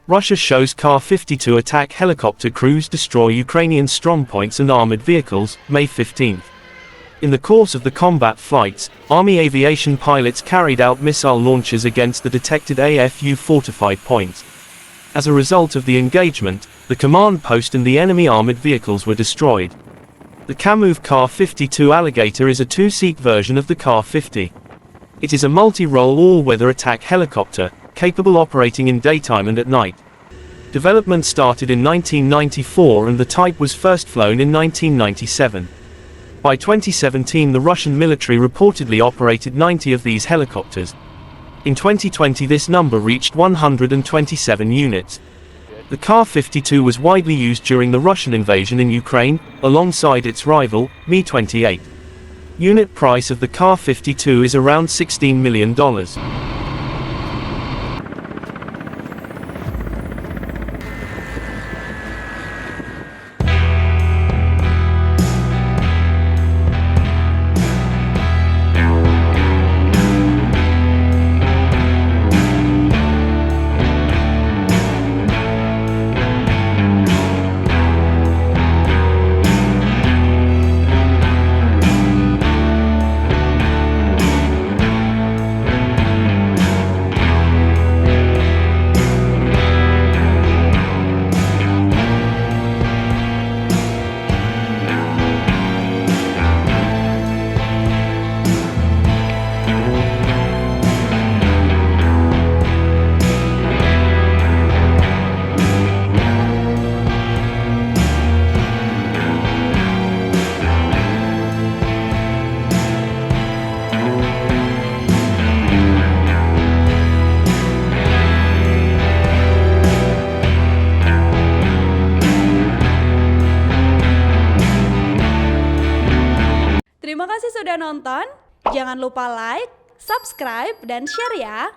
Russia shows Ka-52 attack helicopter crews destroy Ukrainian strongpoints and armored vehicles, May 15. In the course of the combat flights, Army aviation pilots carried out missile launches against the detected AFU fortified points. As a result of the engagement, the command post and the enemy armored vehicles were destroyed. The Kamov Ka-52 Alligator is a two-seat version of the Ka-50. It is a multi-role all-weather attack helicopter, capable operating in daytime and at night. Development started in 1994 and the type was first flown in 1997. By 2017 the Russian military reportedly operated 90 of these helicopters. In 2020 this number reached 127 units. The Ka-52 was widely used during the Russian invasion in Ukraine, alongside its rival, Mi-28. Unit price of the Ka-52 is around $16 million. Terima kasih sudah nonton, jangan lupa like, subscribe, dan share ya!